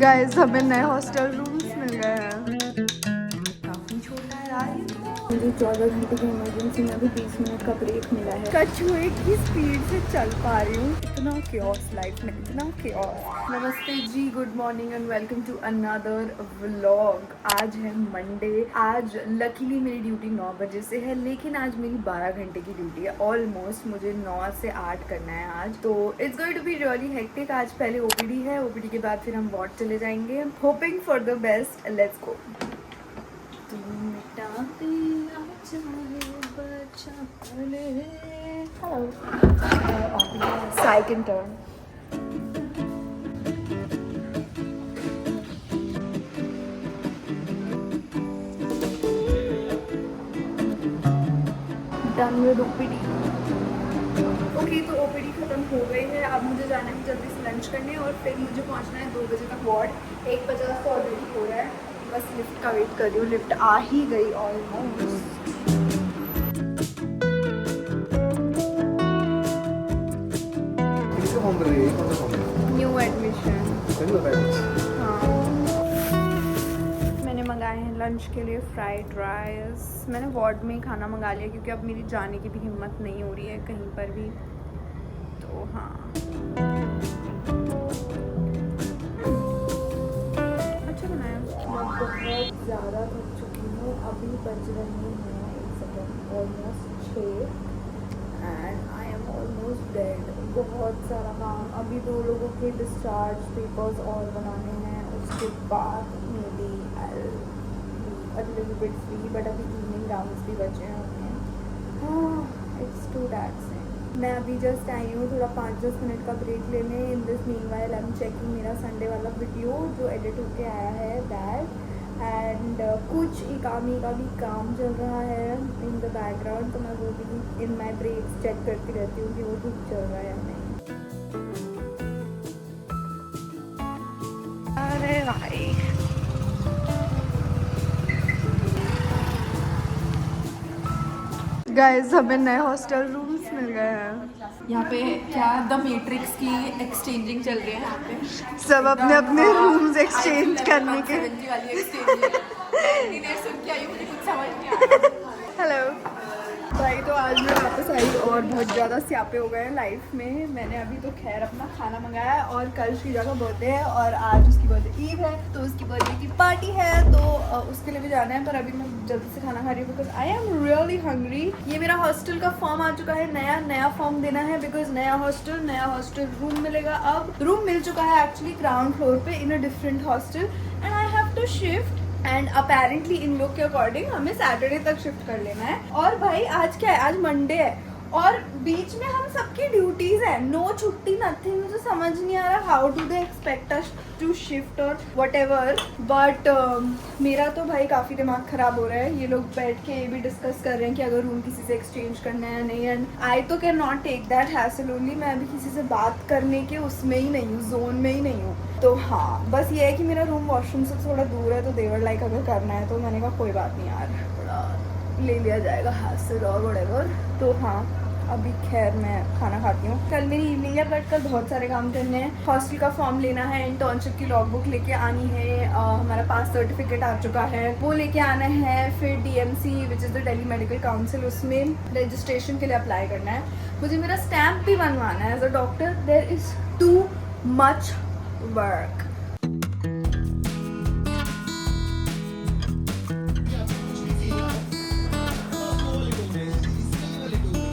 Guys हमें नए hostel rooms मिल गए हैं। काफी छोटा है यार ये तो। मुझे 14 घंटे की इमरजेंसी में अभी 20 मिनट का ब्रेक मिला है। कछुए की स्पीड से चल पा रही हूँ। इतना chaos लाइफ में, इतना chaos। नमस्ते जी, good morning and welcome to another vlog. आज है मंडे। आज लकीली मेरी ड्यूटी 9 बजे से है, लेकिन आज मेरी 12 घंटे की ड्यूटी है। ऑलमोस्ट मुझे 9 से 8 करना है आज, तो it's going to be really hectic. आज पहले ओपीडी है, ओपीडी के बाद फिर हम वार्ड चले जाएंगे। Hoping for the best, let's go. Hello. So I can turn. Done with OPD. Okay, तो ओपीडी खत्म हो गई है। अब मुझे जाना है जल्दी से लंच करने और फिर मुझे पहुंचना है 2 बजे तक वार्ड। 1:50 तो ऑलरेडी हो रहा है, बस लिफ्ट का वेट कर रही हूँ। लिफ्ट आ ही गई ऑलमोस्ट। New admission. हाँ, मैंने मंगाए हैं लंच के लिए फ्राइड राइस। मैंने वार्ड में ही खाना मंगा लिया क्योंकि अब मेरी जाने की भी हिम्मत नहीं हो रही है कहीं पर भी, तो हाँ। अच्छा बनाया। मैं बहुत ज़्यादा थक चुकी हूँ। अभी बज रही हैं 1 second, almost 6 and I am almost dead. बहुत सारा काम, अभी 2 लोगों के डिस्चार्ज पेपर्स और बनाने हैं, उसके बाद maybe I little bit free, but अभी इवनिंग राउंड्स भी बचे हैं। It's too taxing. मैं अभी जस्ट आई हूँ थोड़ा 5-10 मिनट का ब्रेक लेने। In this meanwhile I am checking मेरा संडे वाला वीडियो जो एडिट होके आया है, दैट एंड कुछ इकामी का भी काम चल रहा है इन द बैकग्राउंड, तो मैं वो भी इन माई ब्रेक्स चेक करती रहती हूँ कि वो ठीक चल रहा है या नहीं। अरे भाई, गाइस हमें नए हॉस्टल रूम्स मिल गए हैं। यहाँ पे क्या द मैट्रिक्स की एक्सचेंजिंग चल रही है। यहाँ पे सब अपने अपने रूम्स एक्सचेंज करने के। वाली एक्सचेंज सुन के आई हूँ, मुझे कुछ समझ नहीं आ रहा। हेलो भाई, तो आज मैं वापस आई और बहुत ज़्यादा स्यापे हो गए हैं लाइफ में। मैंने अभी तो खैर अपना खाना मंगाया है और कल श्रीजा का बर्थडे है और आज उसकी बर्थडे ईव है, तो उसकी बर्थडे की पार्टी है, तो उसके लिए भी जाना है। पर अभी मैं जल्दी से खाना खा रही हूँ because I am really hungry. ये मेरा हॉस्टल का फॉर्म आ चुका है, नया फॉर्म देना है बिकॉज नया हॉस्टल रूम मिलेगा। अब रूम मिल चुका है एक्चुअली ग्राउंड फ्लोर पे in a different hostel and I have to shift and apparently इन लोग के अकॉर्डिंग हमें सैटरडे तक शिफ्ट कर लेना है। और भाई आज क्या है, आज मंडे है और बीच में हम सबकी ड्यूटीज है, नो छुट्टी नथिंग। मुझे समझ नहीं आ रहा how do they expect us to shift और वट एवर, बट मेरा तो भाई काफ़ी दिमाग ख़राब हो रहा है। ये लोग बैठ के ये भी डिस्कस कर रहे हैं कि अगर रूम किसी से एक्सचेंज करना है या नहीं, एंड आई तो can not take that hassle only. मैं अभी किसी से बात करने के उसमें ही नहीं हूँ, जोन में ही नहीं हूँ। तो हाँ, बस ये है कि मेरा रूम वॉशरूम से थोड़ा दूर है, तो देवर लाइक अगर करना है तो मैंने कहा कोई बात नहीं यार, थोड़ा ले लिया जाएगा हैसल और वटेवर। तो हाँ, अभी खैर मैं खाना खाती हूँ। कल मेरी इवनिंग है बट कल बहुत सारे काम करने हैं। हॉस्टल का फॉर्म लेना है, इंटर्नशिप की लॉगबुक लेके आनी है, हमारा पास सर्टिफिकेट आ चुका है वो लेके आना है, फिर DMC which is the Delhi medical council, उसमें रजिस्ट्रेशन के लिए अप्लाई करना है। मुझे मेरा स्टैम्प भी बनवाना है as a doctor. There is too much work.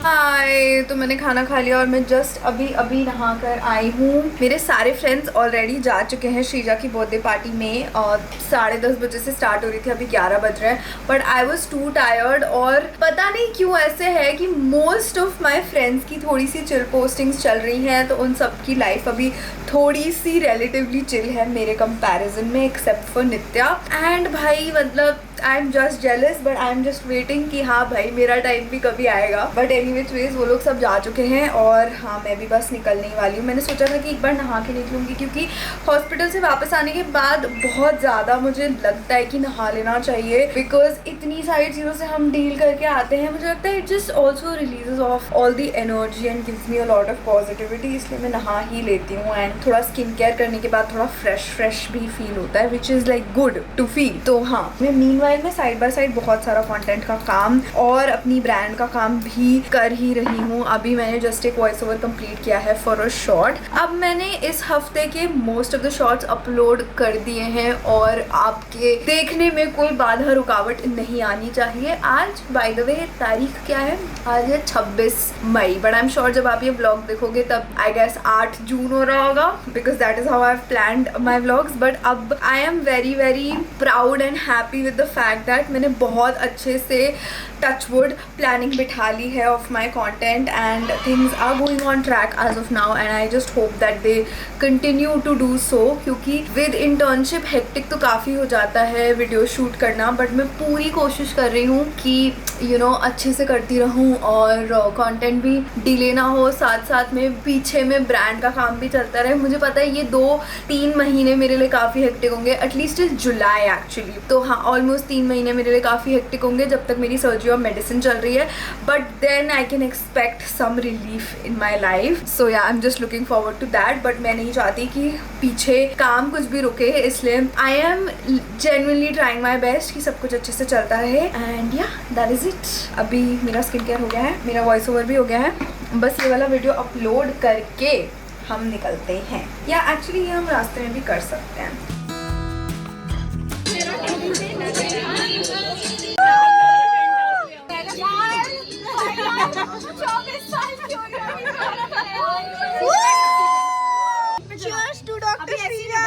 Hi, तो मैंने खाना खा लिया और मैं जस्ट अभी नहा कर आई हूँ। मेरे सारे फ्रेंड्स ऑलरेडी जा चुके हैं श्रीजा की बर्थडे पार्टी में और 10:30 बजे से स्टार्ट हो रही थी, अभी 11 बज रहे हैं। But I was to tired और पता नहीं क्यों ऐसे है कि मोस्ट ऑफ माई फ्रेंड्स की थोड़ी सी चिल पोस्टिंग्स चल रही हैं, तो उन सब की लाइफ अभी थोड़ी सी रिलेटिवली चिल है मेरे कंपैरिजन में, एक्सेप्ट फॉर नित्या। एंड भाई मतलब I am just jealous, but I am just waiting कि हाँ भाई मेरा टाइम भी कभी आएगा। बट एनीवेज वेज वो लोग सब जा चुके हैं और हाँ मैं भी बस निकलने ही वाली हूँ। मैंने सोचा था कि एक बार नहा के निकलूँगी, क्योंकि हॉस्पिटल से वापस आने के बाद बहुत ज़्यादा मुझे लगता है कि नहा लेना चाहिए, बिकॉज इतनी सारी चीज़ों से हम डील करके आते हैं। मुझे लगता है it just also releases of all the energy and gives me a lot of positivity, इसलिए मैं नहा ही लेती हूँ। एंड थोड़ा स्किन केयर करने के बाद थोड़ा फ्रेश भी फील होता है, which is like good to feel. तो हाँ, मैं मीनवाइल में साइड बाय साइड बहुत सारा कंटेंट का काम और अपनी ब्रांड का काम भी कर ही रही हूँ। अभी मैंने जस्ट एक वॉइस ओवर कंप्लीट किया है फॉर अ शॉर्ट। अब मैंने इस हफ्ते के most of the shorts upload कर दिए हैं और आपके देखने में कोई बाधा रुकावट नहीं आनी चाहिए। आज बाय द वे तारीख क्या है? आज है 26 मई, बट आई एम श्योर जब आप ये व्लॉग देखोगे तब आई गेस 8 जून हो रहा होगा, because that is how I have planned my vlogs. But अब I am very very proud and happy with the fact that मैंने बहुत अच्छे से टचवुड प्लानिंग बिठा ली है of my content and things are going on track as of now and I just hope that they continue to do so, क्योंकि with internship hectic तो काफ़ी हो जाता है वीडियो शूट करना, बट मैं पूरी कोशिश कर रही हूँ कि यू नो अच्छे से करती रहूँ और कंटेंट भी डिले ना हो, साथ साथ में पीछे में ब्रांड का काम भी चलता रहे। मुझे पता है ये 2-3 महीने मेरे लिए काफ़ी हेक्टिक होंगे, एटलीस्ट इस जुलाई एक्चुअली। तो हाँ, ऑलमोस्ट 3 महीने मेरे लिए काफ़ी हेक्टिक होंगे जब तक मेरी सर्जरी और मेडिसिन चल रही है, but then I can expect some relief in my life. So yeah I am just looking forward to that, but मैं नहीं चाहती कि पीछे काम कुछ भी रुके, इसलिए I am genuinely trying my best कि सब कुछ अच्छे से चलता रहे। एंड या दैट इज इट। अभी मेरा स्किन केयर हो गया है, मेरा वॉइस ओवर भी हो गया है, बस ये वाला वीडियो अपलोड करके हम निकलते हैं, या एक्चुअली ये हम रास्ते में भी कर सकते हैं। Cheers to Dr. Sira.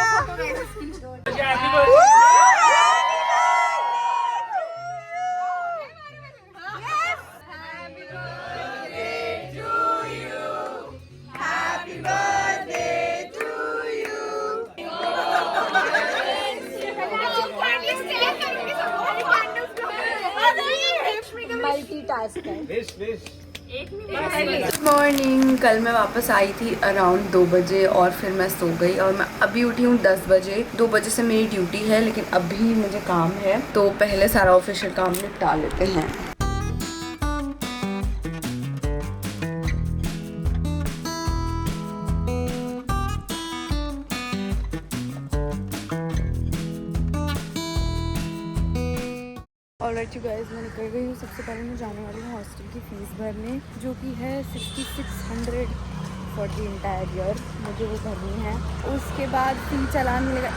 Morning, कल मैं वापस आई थी अराउंड 2 बजे और फिर मैं सो गई और मैं अभी उठी हूँ 10 बजे। 2 बजे से मेरी ड्यूटी है, लेकिन अभी मुझे काम है तो पहले सारा ऑफिशियल काम निपटा लेते हैं। ऑलराइट यू गाइस, मैं निकल गई हूँ। सबसे पहले मैं जाने वाली हूँ हॉस्टल की फ़ीस भरने, जो कि है 6600 फॉर द इंटायर ईयर, मुझे वो भरनी है। उसके बाद फी चालान मिलेगा।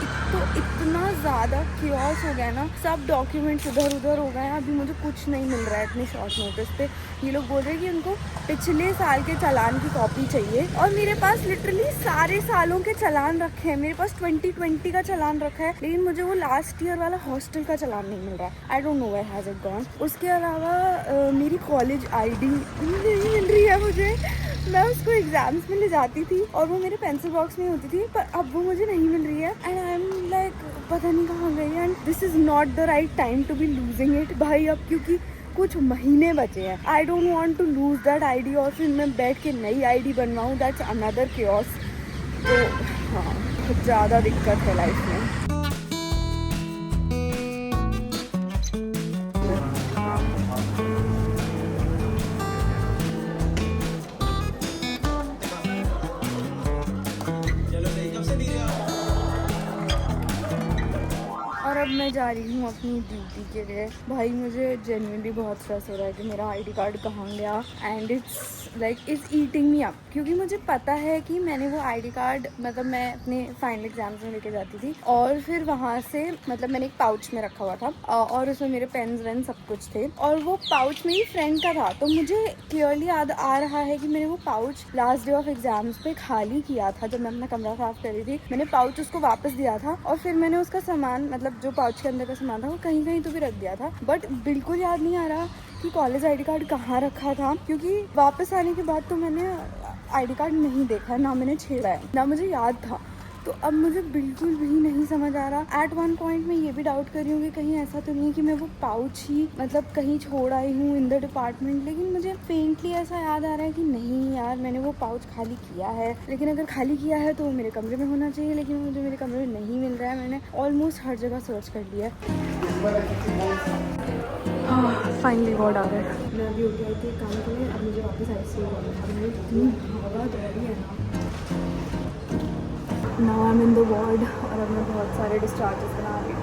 इतना ज़्यादा क्योस हो गया ना, सब डॉक्यूमेंट्स इधर उधर हो गए हैं। अभी मुझे कुछ नहीं मिल रहा है इतने शॉर्ट नोटिस पे। ये लोग बोल रहे हैं कि उनको पिछले साल के चालान की कॉपी चाहिए, और मेरे पास लिटरली सारे सालों के चालान रखे हैं। मेरे पास 2020 का चालान रखा है, लेकिन मुझे वो लास्ट ईयर वाला हॉस्टल का चालान नहीं मिल रहा है। I don't know where has it gone. उसके अलावा मेरी कॉलेज ID नहीं मिल रही है मुझे। मैं उसको एग्जाम्स में ले जाती थी और वो मेरे पेंसिल बॉक्स में होती थी, पर अब वो मुझे नहीं मिल रही है। एंड आई एम लाइक पता नहीं कहाँ गई। And this is not the right time to be losing it भाई, अब क्योंकि कुछ महीने बचे हैं। I don't want to lose that ID और फिर मैं बैठ के नई ID बनवाऊँ, दैट्स अनदर क्योस। तो हाँ, बहुत ज़्यादा दिक्कत है लाइफ में। और अब मैं जा रही हूँ अपनी ड्यूटी के लिए। भाई मुझे जेन्युइनली बहुत स्ट्रेस हो रहा है कि मेरा ID कार्ड कहाँ गया, and it's like it's eating me up, क्योंकि मुझे पता है कि मैंने वो ID कार्ड मतलब मैं अपने फाइनल एग्जाम्स में लेके जाती थी, और फिर वहाँ से मतलब मैंने एक पाउच में रखा हुआ था और उसमें मेरे पेन्स वेन सब कुछ थे, और वो पाउच मेरी फ्रेंड का था। तो मुझे क्लियरली याद आ रहा है कि मैंने वो pouch last day of exams पे खाली किया था। जब मैं अपना कमरा साफ कर रही थी, मैंने पाउच उसको वापस दिया था, और फिर मैंने उसका सामान मतलब जो पाउच के अंदर का सामान था वो कहीं कहीं तो भी रख दिया था। बट बिल्कुल याद नहीं आ रहा कि कॉलेज ID कार्ड कहाँ रखा था, क्योंकि वापस आने के बाद तो मैंने ID कार्ड नहीं देखा, ना मैंने छेड़ा है, ना मुझे याद था तो अब मुझे बिल्कुल भी नहीं समझ आ रहा। एट वन पॉइंट मैं ये भी डाउट कर रही हूँ कि कहीं ऐसा तो नहीं है कि मैं वो पाउच ही मतलब कहीं छोड़ आई हूँ इन द डिपार्टमेंट, लेकिन मुझे फेंटली ऐसा याद आ रहा है कि नहीं यार मैंने वो पाउच खाली किया है। लेकिन अगर खाली किया है तो वो मेरे कमरे में होना चाहिए, लेकिन मुझे मेरे कमरे में नहीं मिल रहा है। मैंने ऑलमोस्ट हर जगह सर्च कर लिया है। फाइनली वार्ड आ रहा है। मैं अभी उठ आई थी काम के लिए, अब मुझे वापस ICU जाना है। इतनी भागा दौड़ी है ना। I am in the ward और अब मैं बहुत सारे डिस्चार्जेस बना रही हूँ।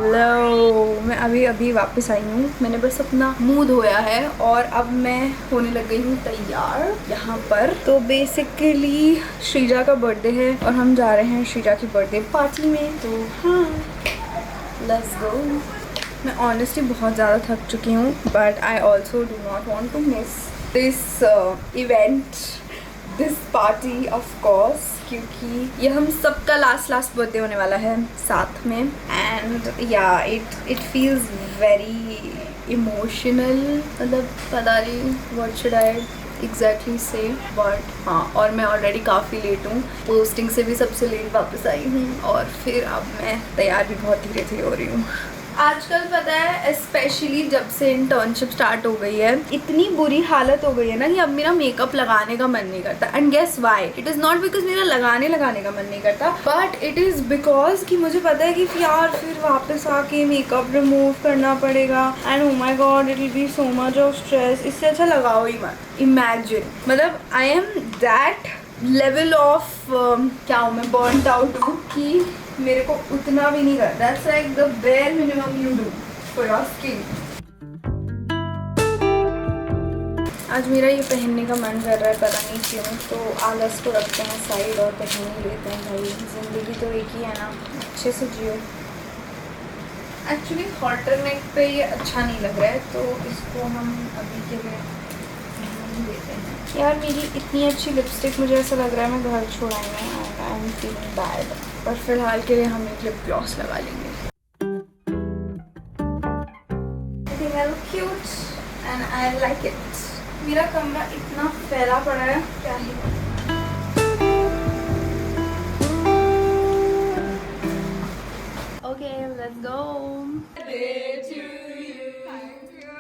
हेलो, मैं अभी वापस आई हूँ। मैंने बस अपना मुंह धोया है और अब मैं होने लग गई हूँ तैयार यहाँ पर। तो बेसिकली श्रीजा का बर्थडे है और हम जा रहे हैं श्रीजा की बर्थडे पार्टी में। तो हाँ, लेट्स गो। मैं ऑनेस्टली बहुत ज़्यादा थक चुकी हूँ, but I also do not want to miss this event, this party of course, क्योंकि ये हम सबका लास्ट बर्थडे होने वाला है साथ में। एंड या इट फील्स वेरी इमोशनल। मतलब पता नहीं व्हाट शुड आई एग्जैक्टली से, बट हाँ। और मैं ऑलरेडी काफ़ी लेट हूँ, पोस्टिंग से भी सबसे लेट वापस आई हूँ और फिर अब मैं तैयार भी बहुत धीरे हो रही हूँ। आजकल पता है स्पेशली जब से इंटर्नशिप स्टार्ट हो गई है, इतनी बुरी हालत हो गई है ना कि अब मेरा मेकअप लगाने का मन नहीं करता। And guess why? It is not because मेरा लगाने का मन नहीं करता, बट इट इज़ बिकॉज कि मुझे पता है कि यार फिर वापस आके मेकअप रिमूव करना पड़ेगा and oh my god it will be so much of stress. इससे अच्छा लगाओ ही मत। इमेजिन, मतलब I am that level of क्या हूँ मैं, बर्नड आउट हूँ कि मेरे को उतना भी नहीं करता। That's like the bare minimum you do for your skin. आज मेरा ये पहनने का मन कर रहा है, पता नहीं क्यों। तो आलस को रखते हैं साइड और पहन ही लेते हैं भाई। ज़िंदगी तो एक ही है ना, अच्छे से जियो। एक्चुअली हॉटर नेक पे ये अच्छा नहीं लग रहा है, तो इसको हम अभी के लिए देते हैं। यार मेरी इतनी अच्छी लिपस्टिक, मुझे ऐसा लग रहा है मैं घर छोड़ाऊंगा and I am feeling bad. पर फिलहाल के लिए हम एक लिप ग्लॉस लगा लेंगे। I look cute and I like it. मेरा कमरा इतना फैला पड़ा है, क्या ही। Okay, let's go. Birthday to you. Thank you.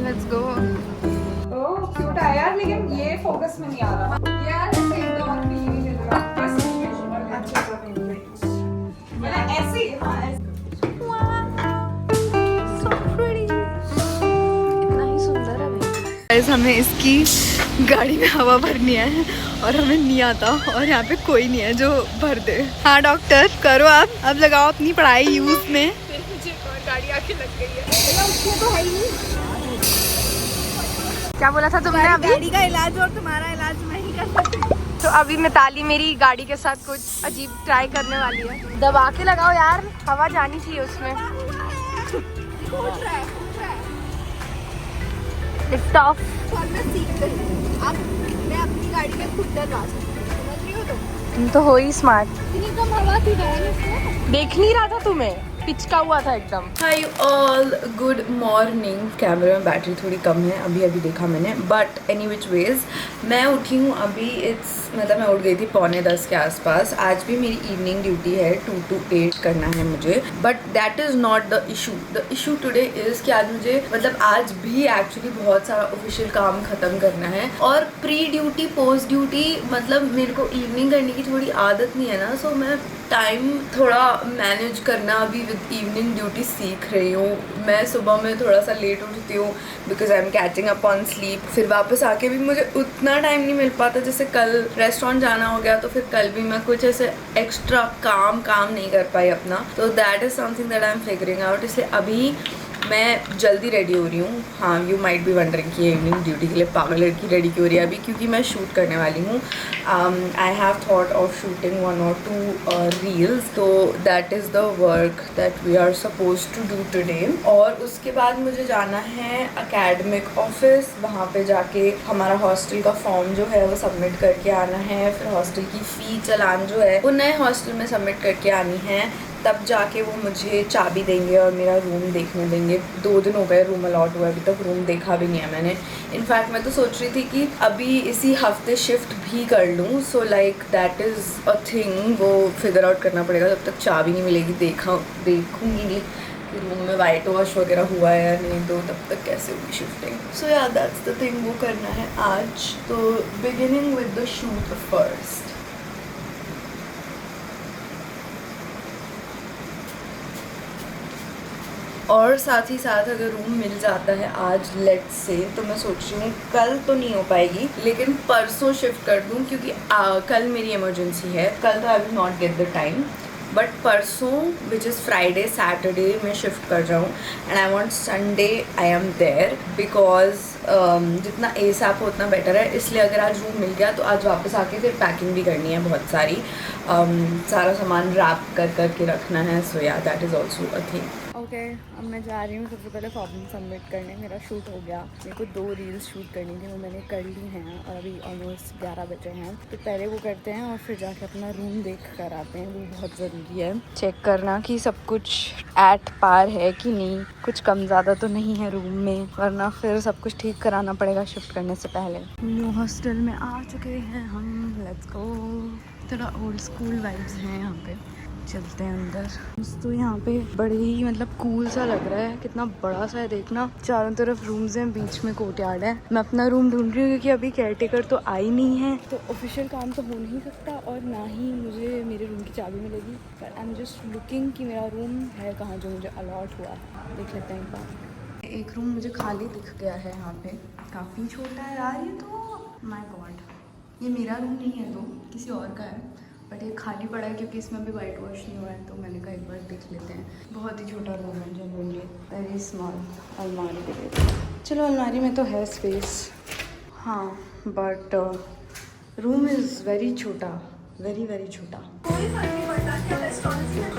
Let's go. Oh, cute है यार, लेकिन ये फोकस में नहीं आ रहा यार। एकदम भी नहीं चल रहा, बस अच्छा सा मतलब ऐसे ही। हाँ ऐसे। So pretty. इतना ही सुंदर है भाई। हमें इसकी गाड़ी में हवा भरनी है और हमें नहीं आता, और यहाँ पे कोई नहीं है जो भर दे। हाँ डॉक्टर, करो आप, अब लगाओ अपनी पढ़ाई यूज में। मुझे गाड़ी आके लग गई है। तो है ही। क्या बोला था तुमने अभी? गाड़ी का इलाज और तुम्हारा इलाज मैं ही कर सकती हूँ। तो अभी मिताली मेरी गाड़ी के साथ कुछ अजीब ट्राई करने वाली है। दबा के लगाओ यार, हवा जानी चाहिए उसमें। Lift off. मैं सीख गई, अब मैं अपनी गाड़ी में खुद डलवा सकती हूँ, समझ रही हो तुम तो हो ही स्मार्ट। इतनी कम हवा थी, देख नहीं रहा था तुम्हें, पिचका हुआ था एकदम। Hi all, good morning. कैमरे में बैटरी थोड़ी कम है, अभी देखा मैंने, बट एनी विच वेज मैं उठी हूँ अभी। मतलब मैं उठ गई थी 9:45 के आसपास। आज भी मेरी इवनिंग ड्यूटी है, 2 to 8 करना है मुझे, but that is not the issue. The issue today is कि आज मुझे मतलब आज भी एक्चुअली बहुत सारा ऑफिशियल काम ख़त्म करना है, और प्री ड्यूटी पोस्ट ड्यूटी मतलब मेरे को इवनिंग करने की थोड़ी आदत नहीं है ना, सो मैं टाइम थोड़ा मैनेज करना अभी विद इवनिंग ड्यूटी सीख रही हूँ। मैं सुबह में थोड़ा सा लेट उठती हूँ because I am catching up on sleep. फिर वापस आके भी मुझे उतना टाइम नहीं मिल पाता। जैसे कल रेस्टोरेंट जाना हो गया, तो फिर कल भी मैं कुछ ऐसे एक्स्ट्रा काम नहीं कर पाई अपना। तो that is something that I am figuring out. इसलिए अभी मैं जल्दी रेडी हो रही हूँ। हाँ, यू माइट बी वंडरिंग कि इवनिंग ड्यूटी के लिए पागल लड़की रेडी क्यों हो रही है अभी, क्योंकि मैं शूट करने वाली हूँ। I have thought of shooting 1 or 2 reels, तो that is the work that we are suppose to do today. और उसके बाद मुझे जाना है एकेडमिक ऑफिस, वहाँ पे जाके हमारा हॉस्टल का फॉर्म जो है वो सबमिट करके आना है। फिर हॉस्टल की फ़ी चालान जो है वो नए हॉस्टल में सबमिट करके आनी है। तब जाके वो मुझे चाबी देंगे और मेरा रूम देखने देंगे। 2 दिन हो गए रूम अलॉट हुआ, अभी तक रूम देखा भी नहीं है मैंने। इनफैक्ट मैं तो सोच रही थी कि अभी इसी हफ्ते शिफ्ट भी कर लूँ। So like that is a thing, वो फिगर आउट करना पड़ेगा। जब तक चाबी नहीं मिलेगी देखूँगी नहीं कि रूम में वाइट वॉश वगैरह हुआ है या नहीं, तो तब तक कैसे होगी शिफ्टिंग। सो या दैट्स द थिंग, वो करना है आज। तो beginning with the shoot first. और साथ ही साथ अगर रूम मिल जाता है आज लेट्स से, तो मैं सोच रही हूँ कल तो नहीं हो पाएगी लेकिन परसों शिफ्ट कर दूँ, क्योंकि कल मेरी इमरजेंसी है। कल तो I will not get the time, but परसों विच इज़ फ्राइडे सैटरडे मैं शिफ्ट कर जाऊँ and I want Sunday I am there, because जितना एसएप हो उतना बेटर है। इसलिए अगर आज रूम मिल गया तो आज वापस आके फिर पैकिंग भी करनी है बहुत सारी, सारा सामान रैप करके रखना है। सो या that is also a thing. Okay, अब मैं जा रही हूँ सबसे पहले फॉर्म सबमिट करने। मेरा शूट हो गया, मेरे को 2 रील्स शूट करनी थी, वो मैंने कर ली हैं और अभी ऑलमोस्ट 11 बजे हैं। तो पहले वो करते हैं और फिर जाके अपना रूम देख कर आते हैं। वो बहुत ज़रूरी है चेक करना कि सब कुछ एट पार है कि नहीं, कुछ कम ज़्यादा तो नहीं है रूम में, वरना फिर सब कुछ ठीक कराना पड़ेगा शिफ्ट करने से पहले। न्यू हॉस्टल में आ चुके हैं हम, लेट्स गो। थोड़ा ओल्ड स्कूल वाइब्स हैं यहाँ पे, चलते हैं अंदर। तो यहाँ पे बड़े ही मतलब कूल सा लग रहा है, कितना बड़ा सा है देखना। चारों तरफ रूम्स हैं, बीच में कोर्टयार्ड है। मैं अपना रूम ढूंढ रही हूँ क्योंकि अभी केयरटेकर तो आई नहीं है, तो ऑफिशियल काम तो हो नहीं सकता और ना ही मुझे मेरे रूम की चाबी मिलेगी। पर आई एम जस्ट लुकिंग कि मेरा रूम है कहाँ जो मुझे अलॉट हुआ। देख लेते हैं एक बार। एक रूम मुझे खाली दिख गया है यहाँ पे, काफ़ी छोटा है यार ये तो। माय गॉड, ये मेरा रूम नहीं है तो किसी और का है, बट ये खाली पड़ा है क्योंकि इसमें भी वाइट वॉश नहीं हुआ है। तो मैंने कहा एक बार देख लेते हैं। बहुत ही छोटा रूम है जनरली, वेरी स्मॉल। अलमारी के लिए चलो, अलमारी में तो है स्पेस हाँ, बट रूम इज़ वेरी छोटा, वेरी वेरी छोटा। कोई फर्क नहीं पड़ता क्या रेस्टोरेंट में।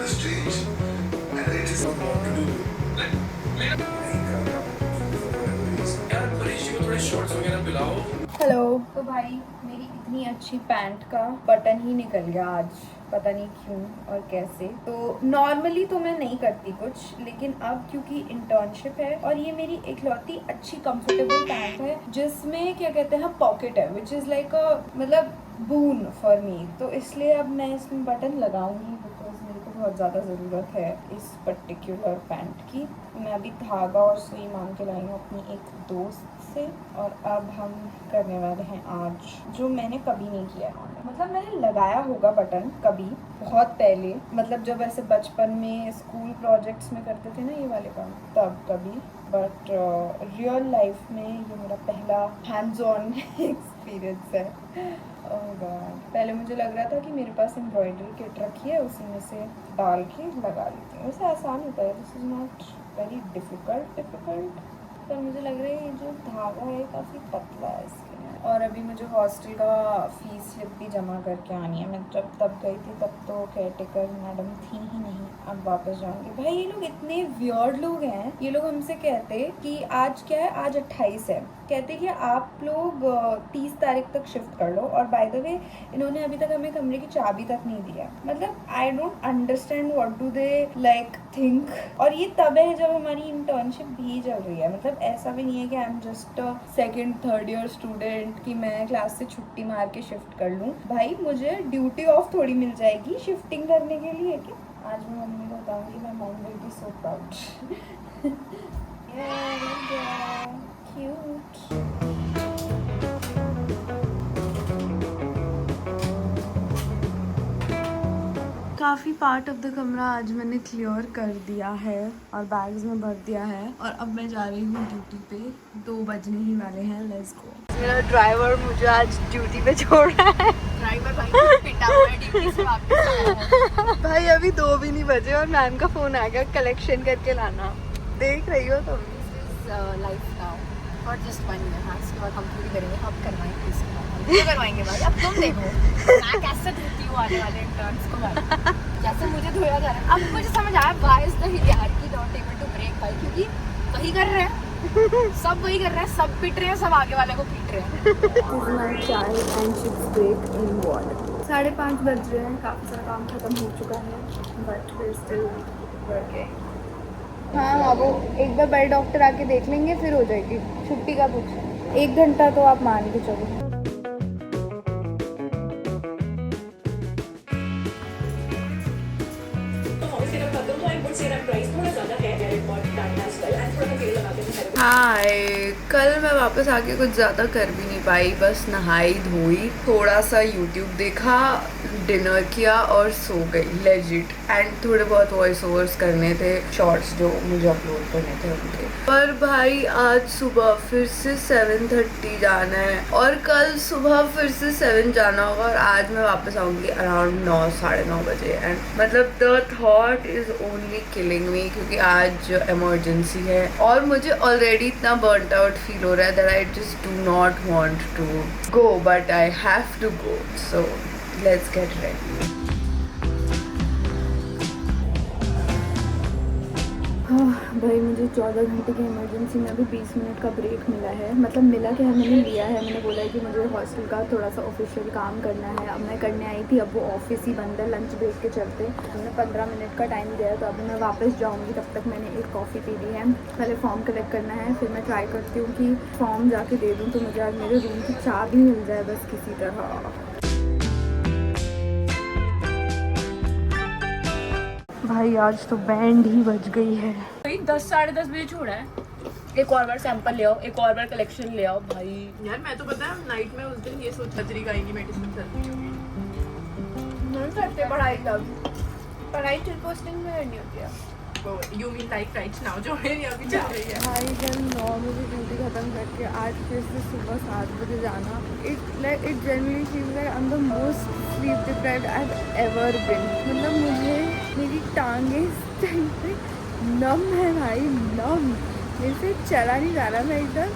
हेलो। तो भाई मेरी इतनी अच्छी पैंट का बटन ही निकल गया आज, पता नहीं क्यों और कैसे। तो नॉर्मली तो मैं नहीं करती कुछ, लेकिन अब क्योंकि इंटर्नशिप है और ये मेरी इकलौती अच्छी कंफर्टेबल पैंट है जिसमें क्या कहते हैं पॉकेट है, विच इज़ लाइक अ मतलब बून फॉर मी, तो इसलिए अब मैं इसमें बटन लगाऊंगी बिकॉज मेरे को बहुत ज़्यादा ज़रूरत है इस पर्टिकुलर पैंट की। मैं अभी धागा और सुई मांग के लाई हूँ अपनी एक दोस्त से, और अब हम करने वाले हैं आज जो मैंने कभी नहीं किया है। मतलब मैंने लगाया होगा बटन कभी बहुत पहले, मतलब जब ऐसे बचपन में स्कूल प्रोजेक्ट्स में करते थे ना ये वाले काम, तब कभी, बट रियल लाइफ में ये मेरा पहला हैंड्स ऑन एक्सपीरियंस है। ओह गॉड, पहले मुझे लग रहा था कि मेरे पास एम्ब्रॉयडरी किट रखी है, उसी में से डाल के लगा लेती हूँ। वैसे आसान होता है, this is not very difficult, पर मुझे लग रहा है ये जो धागा है काफ़ी पतला है इसके। और अभी मुझे हॉस्टल का फीस स्लिप भी जमा करके आनी है। मैं जब तब गई थी तब तो केयरटेकर मैडम थी ही नहीं, अब वापस जाऊंगी। भाई ये लोग इतने वियर्ड लोग हैं, ये लोग हमसे कहते कि आज क्या है, आज 28 है, कहते कि आप लोग 30 तारीख तक शिफ्ट कर लो, और बाय द वे इन्होंने अभी तक हमें कमरे की चाबी तक नहीं दिया। मतलब I don't understand what do they like think. और ये तब है जब हमारी इंटर्नशिप भी चल रही है, मतलब ऐसा भी नहीं है कि आई am just second third year student कि मैं क्लास से छुट्टी मार के शिफ्ट कर लूँ। भाई मुझे ड्यूटी ऑफ थोड़ी मिल जाएगी शिफ्टिंग करने के लिए क्या? आज मैं मम्मी को बताऊंगी, मैं mom will be so proud. Cute. काफ़ी पार्ट ऑफ द कमरा आज मैंने क्लियर कर दिया है और बैग्स में भर दिया है, और अब मैं जा रही हूँ ड्यूटी पे। 2 बजने ही वाले हैं, लेट्स गो। मेरा ड्राइवर मुझे आज ड्यूटी पे छोड़ रहा है। ड्राइवर भाई पिटा हुआ है ड्यूटी से वापस। भाई अभी 2 भी नहीं बजे और मैम का फ़ोन आ गया कलेक्शन करके लाना। देख रही हो तुम? लाइफ नाउ और जस्ट 1 ईयर, हाँ इसके बाद हम पूरी करेंगे, अब करवाएंगे इसके बाद हम करवाएंगे भाई। अब तुम देखो मैं कैसे धोती हूँ आने वाले इंटर्न्स को भाई, जैसे मुझे धोया जा रहा है। अब मुझे समझ आया why is the hierarchy not able to break भाई, क्योंकि वही कर रहे हैं सब, वही कर रहे हैं सब, पिट रहे हैं सब, आगे वाले को पीट रहे हैं। This is my chai and chips break in what? 5:30 बज रहे हैं, काफ़ी सारा काम ख़त्म हो चुका है, बट वी स्टिल वर्किंग। हाँ, वो एक बार बड़े डॉक्टर आके देख लेंगे, फिर हो जाएगी छुट्टी का कुछ 1 घंटा तो आप मान के चलो। हाय, कल मैं वापस आके कुछ ज़्यादा कर भी नहीं पाई, बस नहाई धोई, थोड़ा सा यूट्यूब देखा, डिनर किया और सो गई लेजिट। एंड थोड़े बहुत वॉइस ओवर्स करने थे, शॉर्ट्स जो मुझे अपलोड करने थे उनके। पर भाई आज सुबह फिर से 7:30 जाना है और कल सुबह फिर से 7 जाना होगा और आज मैं वापस आऊँगी अराउंड 9 साढ़े 9 बजे। एंड मतलब the thought is only killing मी, क्योंकि आज इमरजेंसी है और मुझे ऑलरेडी इतना बर्नड आउट फील हो रहा है that I just do not want to go, but I have to go, so let's get ready. भाई मुझे 14 घंटे की इमरजेंसी में अभी 20 मिनट का ब्रेक मिला है, मतलब मिला क्या है, मैंने लिया है। मैंने बोला है कि मुझे हॉस्टल का थोड़ा सा ऑफिशियल काम करना है, अब मैं करने आई थी, अब वो ऑफिस ही बंद है लंच ब्रेक के चलते। हमने 15 मिनट का टाइम दिया है, तो अभी मैं वापस जाऊँगी, तब तक मैंने एक कॉफ़ी पी ली है। पहले फॉर्म कलेक्ट करना है, फिर मैं ट्राई करती हूँ कि फॉर्म जाके दे दूँ तो मुझे आज मेरे रूम की चाबी मिल जाए बस किसी तरह। भाई आज तो बैंड ही बज गई है। 10 साढ़े 10 बजे छोड़ा है। एक और बार सैंपल ले आओ, एक और बार कलेक्शन ले आओ भाई। यार मैं तो पता है नाइट में उस दिन ये सोच बजरी गाएंगी मेडिसिन करती हूँ। नहीं करते पढ़ाई, तब पढ़ाई चिल पोस्टिंग में करनी होती है। You mean like right now जो मेरी अभी चल रही है। भाई कल 9 बजे ड्यूटी ख़त्म करके आज फिर से सुबह 7 बजे जाना, it generally feel like I am the most sleep deprived I have ever been. मतलब मुझे मेरी टांगें इस टाइम पे नम है भाई, नम, मेरे से चला नहीं जा रहा। मैं एकदम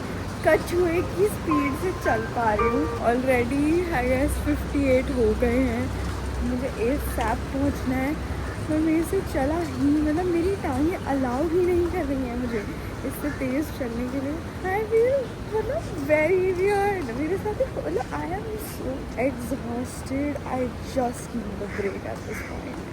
कछुए की स्पीड से चल पा रही हूँ। ऑलरेडी आई गेस 58 हो गए हैं, मुझे 8 सैप पहुँचना है, पर मेरे से चला ही, मतलब मेरी टांगें अलाउ ही नहीं कर रही हैं मुझे इससे तेज़ चलने के लिए। आई फील मतलब वेरी वियर्ड मेरे साथ, मतलब I am so exhausted, I just need a break at this point.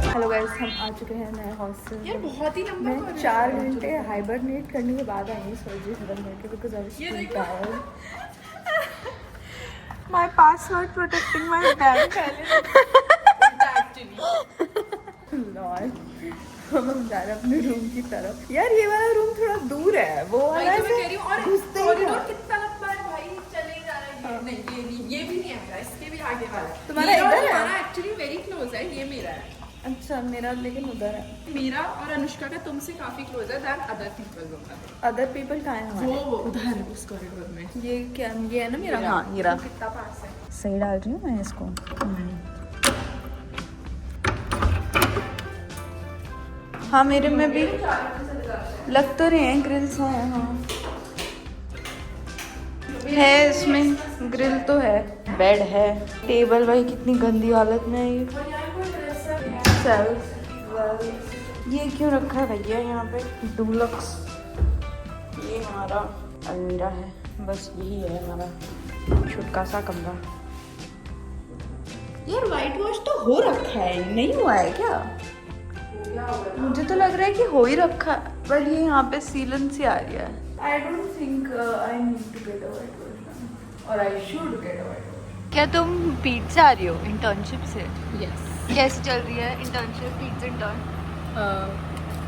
Hello guys, हम आ चुके हैं नए हॉस्टल। यार बहुत ही लंबा मैं 4 घंटे हाइबरनेट करने के बाद आई हूँ सर्जरी खत्म करके, because I was so tired. My password protecting my bank Lord, हम जा रहे हैं अपने रूम की तरफ। यार ये वाला रूम थोड़ा दूर है, वो वाला ऐसे घुसते ही कॉरिडोर कितना लंबा है भाई, चले जा रहा है। नहीं ये भी नहीं आएगा, इसके भी आगे वाला है। तुम्हारा इधर है? हमारा एक्चुअली वेरी क्लोज है, ये मेरा है। अच्छा, मेरा लेकिन उधर है। मेरा और अनुष्का का तुमसे काफी क्लोज है दैन अदर पीपल होगा। अदर पीपल कहाँ है हमारे? वो उधर उस कॉरिडोर में। ये क्या, ये है ना मेरा? हाँ, ये रहा। कितना पास है? सही डाल रही हूँ मैं इसको। हाँ, मेरे में भी लग तो रहे हैं ग्रिल्स हैं। हाँ है, इसमें ग्रिल तो है, बेड है, टेबल भाई कितनी गंदी हालत में है ये। ये क्यों रखा है भैया यहाँ पे? डुलक्स, ये हमारा अलमीरा है, बस यही है हमारा छोटा सा कमरा। यार वाइट वॉश तो हो रखा है, नहीं हुआ है क्या? मुझे तो लग रहा है कि हो ही रखा है, पर ये यहाँ पे सीलन सी आ रही है। I don't think I need to get a white wash और I should get a white wash. क्या तुम पीट से आ रही हो इंटर्नशिप से? यस, कैसी चल रही है इंटर्नशिप, पीट intern?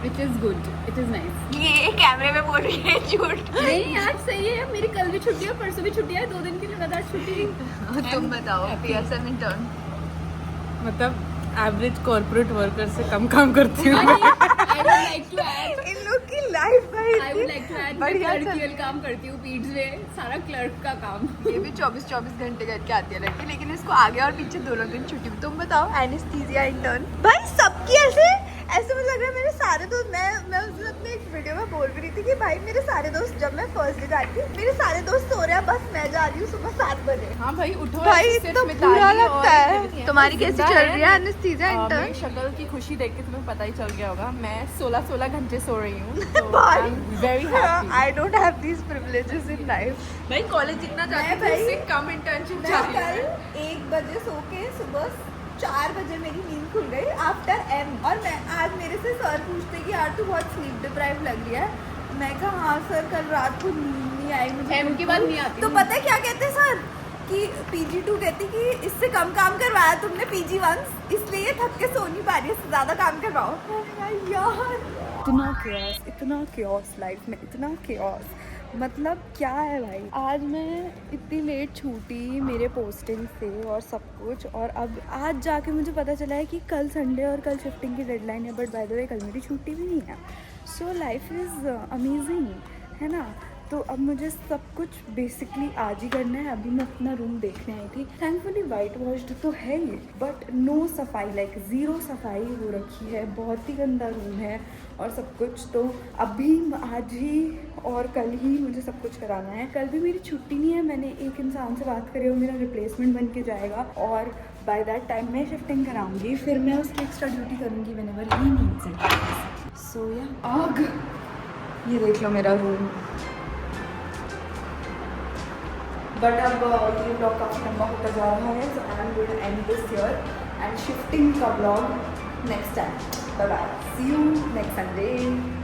It is good, it is nice. ये कैमरे में बोल रही है झूठ। नहीं यार सही है, मेरी कल भी छुट्टी है, परसों भी छुट्टी है, 2 दिन की लगातार छुट्टी। तुम बताओ, पीएसएम इंटर्न मतलब एवरेज कॉर्पोरेट वर्कर से कम काम करती हूँ। I would like to add, इन लोग की life I would like to add, मैं बढ़िया चल- क्लर्कियल काम करती हूँ पीट्स में, सारा क्लर्क का काम। ये भी 24-24 घंटे करके आती है लड़की, लेकिन इसको आगे और पीछे दोनों दिन छुट्टी। तुम बताओ एनेस्थीसिया इंटर्न। भाई सबकी ऐसे ऐसे मुझे लग रहा है मेरे सारे दोस्त, मैं उस दिन अपने एक वीडियो में बोल भी रही थी कि भाई मेरे सारे दोस्त, जब मैं फर्स्ट डे जा रही थी मेरे सारे दोस्त सो रहे हैं, बस मैं जा रही हूँ सुबह 7 बजे। हाँ भाई उठो, भाई ऐसे इतना सिर्फ बुरा मिताली लगता और है। मेरी तुम्हारी कैसी जिंदा चल रही है एनेस्थीसिया मेरी इंटर्न? शक्ल की खुशी देख के तुम्हें पता ही चल गया होगा, मैं 16 घंटे सो रही हूँ। भाई very happy. I don't have these privileges in life. भाई कॉलेज जितना जाती मैं थी उससे भाई- कम इंटर्नशिप मैं जा रही है। कल 1 बजे सो के सुबह 4 बजे मेरी नींद खुल गई आफ्टर एम। और मैं आज मेरे से सर पूछते कि यार तू बहुत स्लीप डिप्राइव लग रही है। मैं कहा हाँ सर, कल रात को नींद नहीं आई मुझे। एम की बात नहीं आती। तो पता है क्या कहते सर कि PG2 कहती कि इससे कम काम करवाया तुमने PG1, इसलिए थक के सो नहीं पा रही है, इससे ज़्यादा काम करवाओ। यार इतना क्योस लाइफ में, इतना क्योस, मतलब क्या है भाई। आज मैं इतनी लेट छूटी मेरे पोस्टिंग से और सब कुछ, और अब आज जाके मुझे पता चला है कि कल संडे और कल शिफ्टिंग की डेडलाइन है, बट बाय द वे कल मेरी छुट्टी भी नहीं है। सो लाइफ इज़ अमेजिंग, है ना। तो अब मुझे सब कुछ बेसिकली आज ही करना है। अभी मैं अपना रूम देखने आई थी, थैंकफुली वाइट वॉश्ड तो है ये, बट नो सफाई, लाइक ज़ीरो सफाई हो रखी है, बहुत ही गंदा रूम है और सब कुछ। तो अभी आज ही और कल ही मुझे सब कुछ कराना है। कल भी मेरी छुट्टी नहीं है, मैंने एक इंसान से बात करी, वो मेरा रिप्लेसमेंट बन के जाएगा और बाय दैट टाइम मैं शिफ्टिंग कराऊंगी, फिर मैं उसकी एक्स्ट्रा ड्यूटी करूँगी व्हेनेवर ही नीड्स इट। सो या आग, ये देख लो मेरा रूम। बट अब ये ब्लॉग काफ़ी लंबा होता जा रहा है, so I am going to end this here and shifting का blog next time. Bye bye, see you next Sunday.